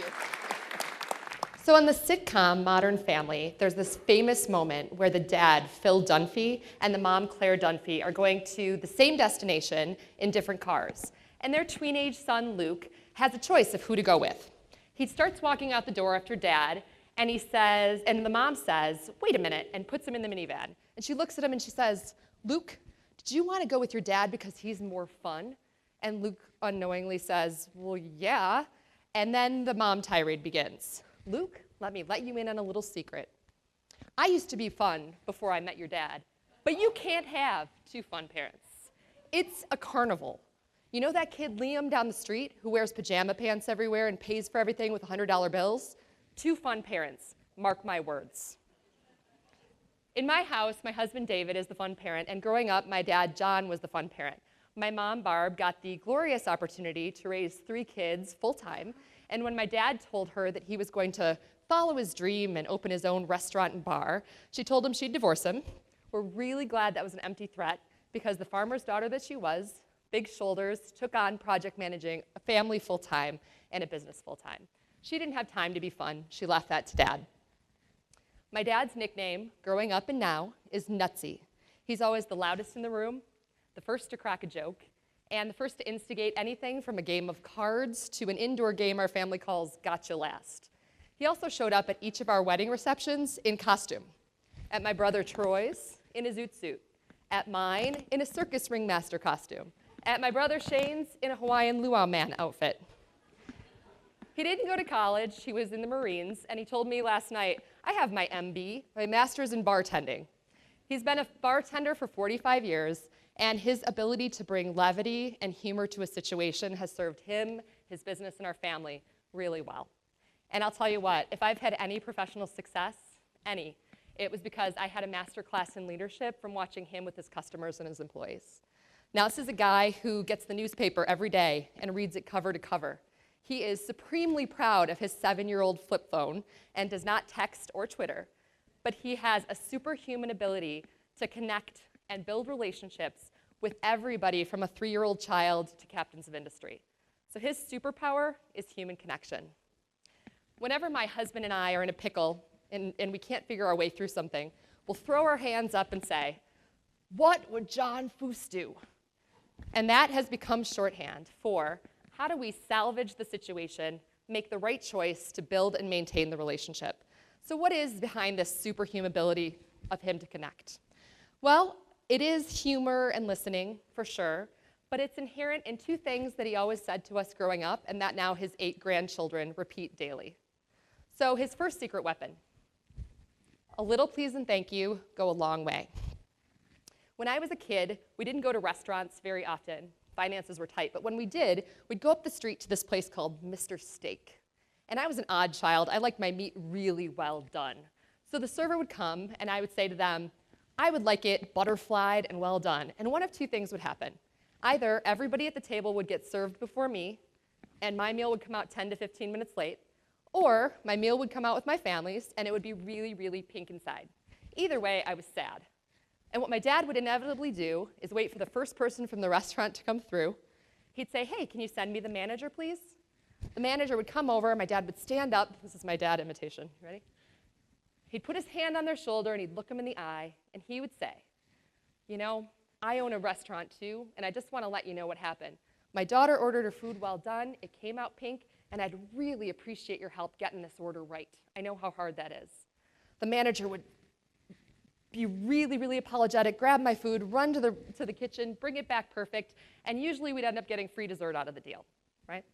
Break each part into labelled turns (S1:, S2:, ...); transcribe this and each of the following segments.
S1: you. So on the sitcom Modern Family, there's this famous moment where the dad, Phil Dunphy, and the mom, Claire Dunphy, are going to the same destination in different cars. And their teenage son, Luke, has a choice of who to go with. He starts walking out the door after Dad, and the mom says, "Wait a minute," and puts him in the minivan. And she looks at him and she says, "Luke, did you want to go with your dad because he's more fun?" And Luke unknowingly says, "Well, yeah." And then the mom tirade begins. "Luke, let me let you in on a little secret. I used to be fun before I met your dad, but you can't have two fun parents. It's a carnival. You know that kid Liam down the street who wears pajama pants everywhere and pays for everything with $100 bills? Two fun parents, mark my words." In my house, my husband David is the fun parent, and growing up, my dad John was the fun parent. My mom Barb got the glorious opportunity to raise 3 kids full-time, and when my dad told her that he was going to follow his dream and open his own restaurant and bar, she told him she'd divorce him. We're really glad that was an empty threat, because the farmer's daughter that she was, big shoulders, took on project managing a family full-time and a business full-time. She didn't have time to be fun. She left that to Dad. My dad's nickname, growing up and now, is Nutsy. He's always the loudest in the room, the first to crack a joke, and the first to instigate anything from a game of cards to an indoor game our family calls Gotcha Last. He also showed up at each of our wedding receptions in costume. At my brother Troy's, in a zoot suit. At mine, in a circus ringmaster costume. At my brother Shane's, in a Hawaiian luau man outfit. He didn't go to college, he was in the Marines, and he told me last night, "I have my MB, my master's in bartending." He's been a bartender for 45 years, and his ability to bring levity and humor to a situation has served him, his business, and our family really well. And I'll tell you what, if I've had any professional success, it was because I had a master class in leadership from watching him with his customers and his employees. Now, this is a guy who gets the newspaper every day and reads it cover to cover. He is supremely proud of his 7-year-old flip phone and does not text or Twitter, but he has a superhuman ability to connect and build relationships with everybody from a 3-year-old child to captains of industry. So his superpower is human connection. Whenever my husband and I are in a pickle and we can't figure our way through something, we'll throw our hands up and say, "What would John Fuhs do?" And that has become shorthand for how do we salvage the situation, make the right choice to build and maintain the relationship. So what is behind this superhuman ability of him to connect? Well, it is humor and listening, for sure, but it's inherent in 2 things that he always said to us growing up, and that now his 8 grandchildren repeat daily. So his first secret weapon, a little please and thank you go a long way. When I was a kid, we didn't go to restaurants very often. Finances were tight, but when we did, we'd go up the street to this place called Mr. Steak. And I was an odd child. I liked my meat really well done. So the server would come, and I would say to them, "I would like it butterflied and well done." And one of 2 things would happen. Either everybody at the table would get served before me, and my meal would come out 10 to 15 minutes late, or my meal would come out with my family's, and it would be really, really pink inside. Either way, I was sad. And what my dad would inevitably do is wait for the first person from the restaurant to come through. He'd say, "Hey, can you send me the manager, please?" The manager would come over, my dad would stand up. This is my dad imitation. Ready? He'd put his hand on their shoulder, and he'd look them in the eye, and he would say, "You know, I own a restaurant too, and I just want to let you know what happened. My daughter ordered her food well done. It came out pink, and I'd really appreciate your help getting this order right. I know how hard that is." The manager would be really, really apologetic, grab my food, run to the kitchen, bring it back perfect, and usually we'd end up getting free dessert out of the deal, right?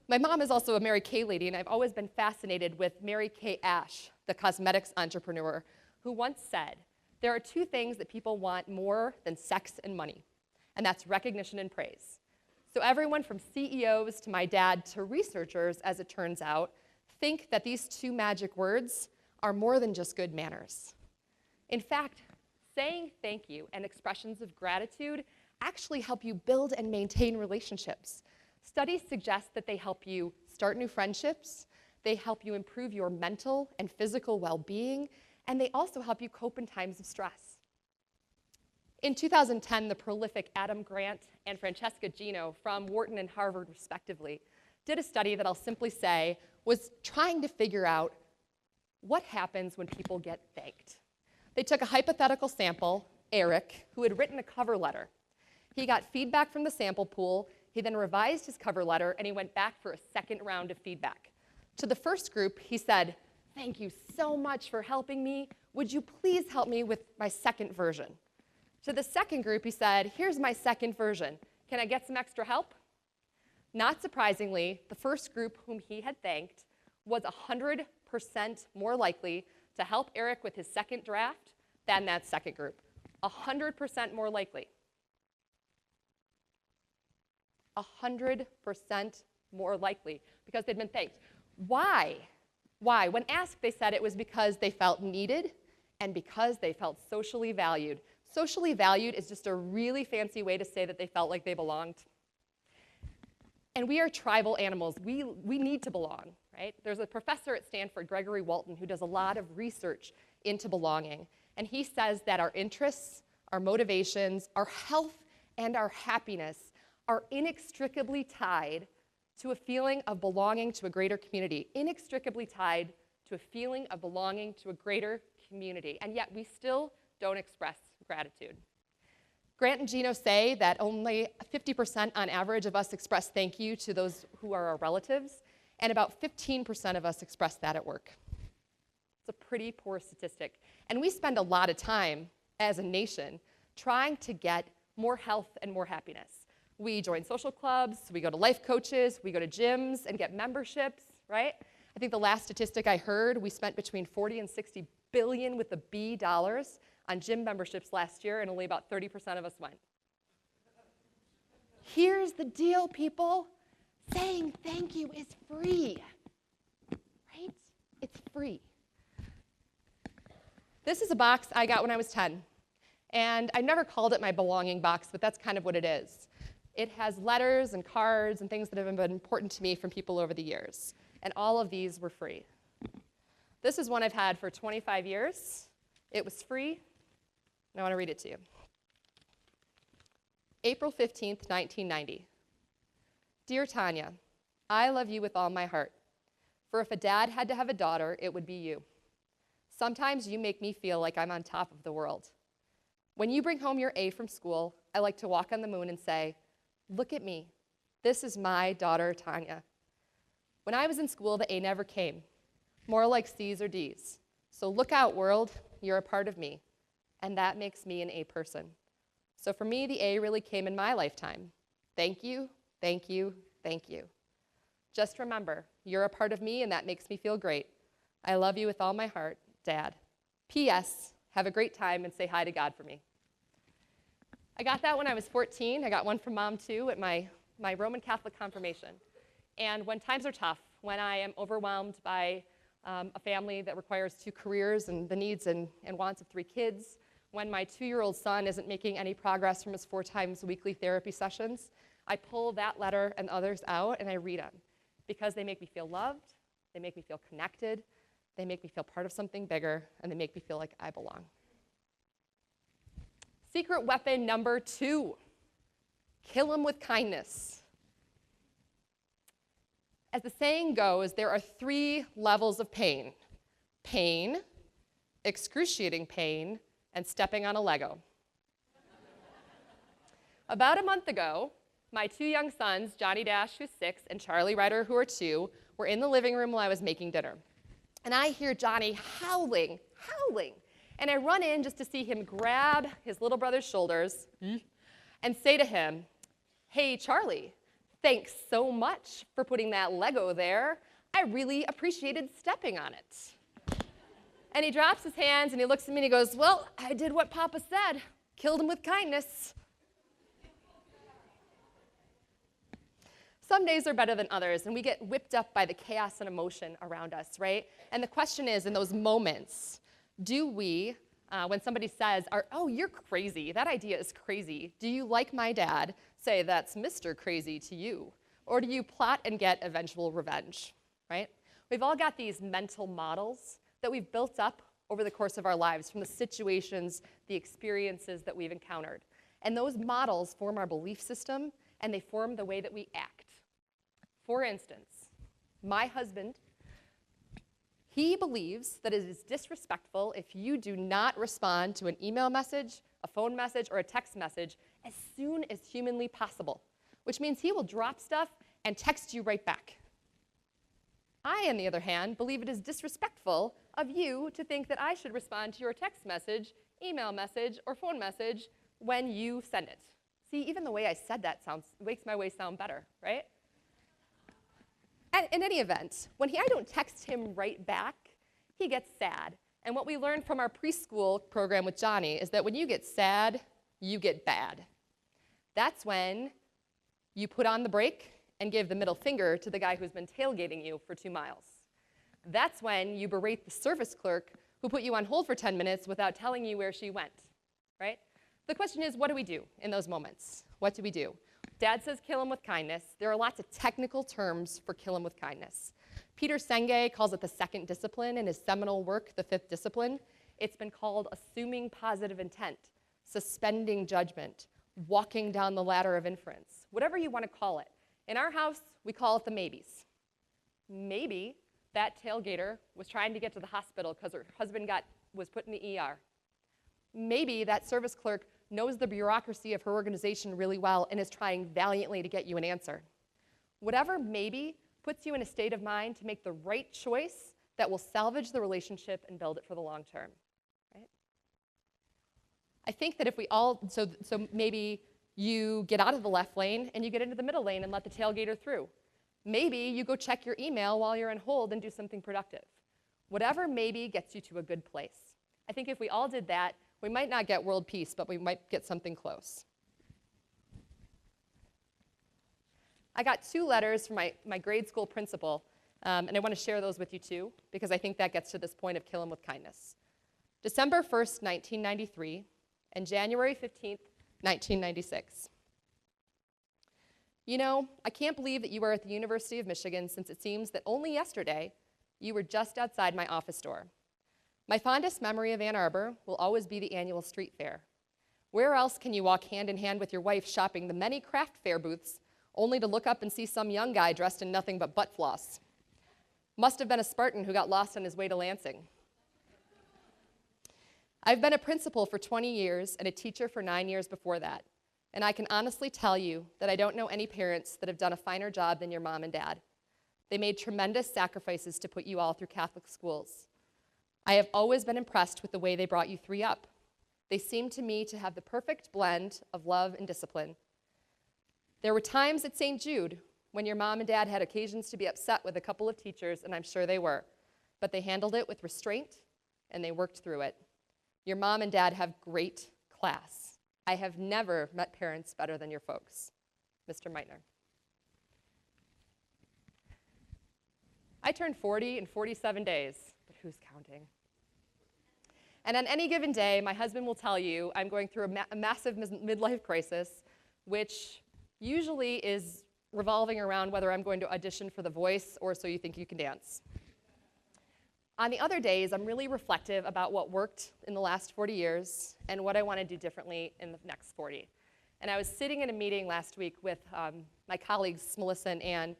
S1: My mom is also a Mary Kay lady, and I've always been fascinated with Mary Kay Ash, the cosmetics entrepreneur, who once said, "There are 2 things that people want more than sex and money, and that's recognition and praise." So everyone from CEOs to my dad to researchers, as it turns out, think that these 2 magic words are more than just good manners. In fact, saying thank you and expressions of gratitude actually help you build and maintain relationships. Studies suggest that they help you start new friendships, they help you improve your mental and physical well-being, and they also help you cope in times of stress. In 2010, the prolific Adam Grant and Francesca Gino from Wharton and Harvard, respectively, did a study that I'll simply say was trying to figure out what happens when people get thanked. They took a hypothetical sample, Eric, who had written a cover letter. He got feedback from the sample pool. He then revised his cover letter, and he went back for a second round of feedback. To the first group, he said, "Thank you so much for helping me. Would you please help me with my second version?" To the second group, he said, "Here's my second version. Can I get some extra help?" Not surprisingly, the first group whom he had thanked was 100% more likely to help Eric with his second draft than that second group. 100% more likely. 100% more likely because they'd been thanked. Why? Why? When asked, they said it was because they felt needed and because they felt socially valued. Socially valued is just a really fancy way to say that they felt like they belonged. And we are tribal animals. We need to belong, right? There's a professor at Stanford, Gregory Walton, who does a lot of research into belonging. And he says that our interests, our motivations, our health, and our happiness are inextricably tied to a feeling of belonging to a greater community. Inextricably tied to a feeling of belonging to a greater community. And yet we still don't express gratitude. Grant and Gino say that only 50% on average of us express thank you to those who are our relatives, and about 15% of us express that at work. It's a pretty poor statistic. And we spend a lot of time as a nation trying to get more health and more happiness. We join social clubs, we go to life coaches, we go to gyms and get memberships, right? I think the last statistic I heard, we spent between 40 and 60 billion with a B dollars on gym memberships last year, and only about 30% of us went. Here's the deal, people. Saying thank you is free, right? It's free. This is a box I got when I was 10, and I never called it my belonging box, but that's kind of what it is. It has letters and cards and things that have been important to me from people over the years, and all of these were free. This is one I've had for 25 years. It was free. I want to read it to you. April 15th, 1990. Dear Tonya, I love you with all my heart. For if a dad had to have a daughter, it would be you. Sometimes you make me feel like I'm on top of the world. When you bring home your A from school, I like to walk on the moon and say, look at me. This is my daughter, Tonya. When I was in school, the A never came. More like C's or D's. So look out, world. You're a part of me. And that makes me an A person. So for me, the A really came in my lifetime. Thank you, thank you, thank you. Just remember, you're a part of me, and that makes me feel great. I love you with all my heart, Dad. P.S. Have a great time and say hi to God for me. I got that when I was 14. I got one from Mom, too, at my Roman Catholic confirmation. And when times are tough, when I am overwhelmed by a family that requires 2 careers and the needs and wants of 3 kids, when my 2-year-old son isn't making any progress from his 4 times weekly therapy sessions, I pull that letter and others out and I read them because they make me feel loved, they make me feel connected, they make me feel part of something bigger, and they make me feel like I belong. Secret weapon number 2, kill them with kindness. As the saying goes, there are 3 levels of pain: pain, excruciating pain, and stepping on a Lego. About a month ago, my 2 young sons, Johnny Dash, who's 6, and Charlie Ryder, who are 2, were in the living room while I was making dinner. And I hear Johnny howling, and I run in just to see him grab his little brother's shoulders and say to him, hey, Charlie, thanks so much for putting that Lego there. I really appreciated stepping on it. And he drops his hands and he looks at me and he goes, well, I did what Papa said. Killed him with kindness. Some days are better than others, and we get whipped up by the chaos and emotion around us, right? And the question is, in those moments, do we, when somebody says, oh, you're crazy, that idea is crazy, do you, like my dad, say that's Mr. Crazy to you? Or do you plot and get eventual revenge, right? We've all got these mental models that we've built up over the course of our lives from the situations, the experiences that we've encountered. And those models form our belief system, and they form the way that we act. For instance, my husband, he believes that it is disrespectful if you do not respond to an email message, a phone message, or a text message as soon as humanly possible, which means he will drop stuff and text you right back. I, on the other hand, believe it is disrespectful of you to think that I should respond to your text message, email message, or phone message when you send it. See, even the way I said that makes my way sound better, right? And in any event, when I don't text him right back, he gets sad. And what we learned from our preschool program with Johnny is that when you get sad, you get bad. That's when you put on the brake and give the middle finger to the guy who's been tailgating you for 2 miles. That's when you berate the service clerk who put you on hold for 10 minutes without telling you where she went, right? The question is, what do we do in those moments? What do we do? Dad says kill him with kindness. There are lots of technical terms for kill him with kindness. Peter Senge calls it the second discipline in his seminal work, The Fifth Discipline. It's been called assuming positive intent, suspending judgment, walking down the ladder of inference, whatever you want to call it. In our house, we call it the maybes. Maybe that tailgater was trying to get to the hospital because her husband was put in the ER. Maybe that service clerk knows the bureaucracy of her organization really well and is trying valiantly to get you an answer. Whatever maybe puts you in a state of mind to make the right choice that will salvage the relationship and build it for the long term, right? I think that if we all, so maybe you get out of the left lane and you get into the middle lane and let the tailgater through. Maybe you go check your email while you're on hold and do something productive. Whatever maybe gets you to a good place. I think if we all did that, we might not get world peace, but we might get something close. I got 2 letters from my grade school principal, and I want to share those with you too, because I think that gets to this point of kill him with kindness. December 1st, 1993, and January 15th, 1996. You know, I can't believe that you are at the University of Michigan, since it seems that only yesterday you were just outside my office door. My fondest memory of Ann Arbor will always be the annual street fair. Where else can you walk hand in hand with your wife shopping the many craft fair booths, only to look up and see some young guy dressed in nothing but butt floss? Must have been a Spartan who got lost on his way to Lansing. I've been a principal for 20 years and a teacher for 9 years before that, and I can honestly tell you that I don't know any parents that have done a finer job than your mom and dad. They made tremendous sacrifices to put you all through Catholic schools. I have always been impressed with the way they brought you 3 up. They seemed to me to have the perfect blend of love and discipline. There were times at St. Jude when your mom and dad had occasions to be upset with a couple of teachers, and I'm sure they were, but they handled it with restraint and they worked through it. Your mom and dad have great class. I have never met parents better than your folks. Mr. Meitner. I turned 40 in 47 days, but who's counting? And on any given day, my husband will tell you I'm going through a massive midlife crisis, which usually is revolving around whether I'm going to audition for The Voice or So You Think You Can Dance. On the other days, I'm really reflective about what worked in the last 40 years and what I want to do differently in the next 40. And I was sitting in a meeting last week with my colleagues, Melissa and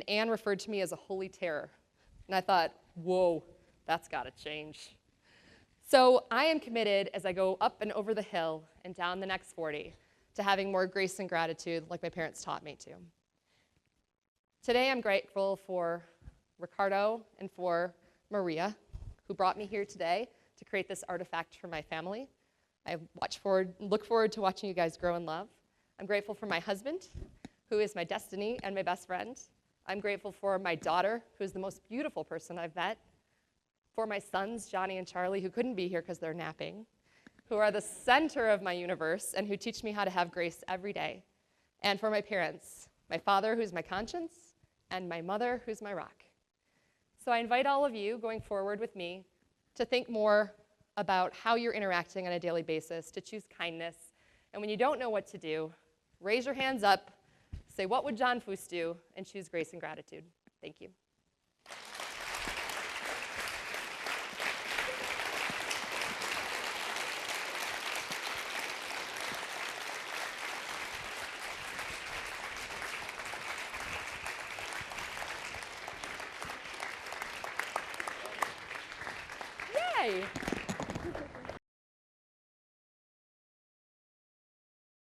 S1: Ann referred to me as a holy terror. And I thought, whoa, that's got to change. So I am committed, as I go up and over the hill and down the next 40, to having more grace and gratitude like my parents taught me to. Today I'm grateful for Ricardo and for Maria, who brought me here today to create this artifact for my family. I look forward to watching you guys grow in love. I'm grateful for my husband, who is my destiny and my best friend. I'm grateful for my daughter, who is the most beautiful person I've met. For my sons, Johnny and Charlie, who couldn't be here because they're napping, who are the center of my universe and who teach me how to have grace every day. And for my parents, my father, who's my conscience, and my mother, who's my rock. So I invite all of you going forward with me to think more about how you're interacting on a daily basis, to choose kindness. And when you don't know what to do, raise your hands up, say, what would John Fuhs do, and choose grace and gratitude. Thank you. Hi.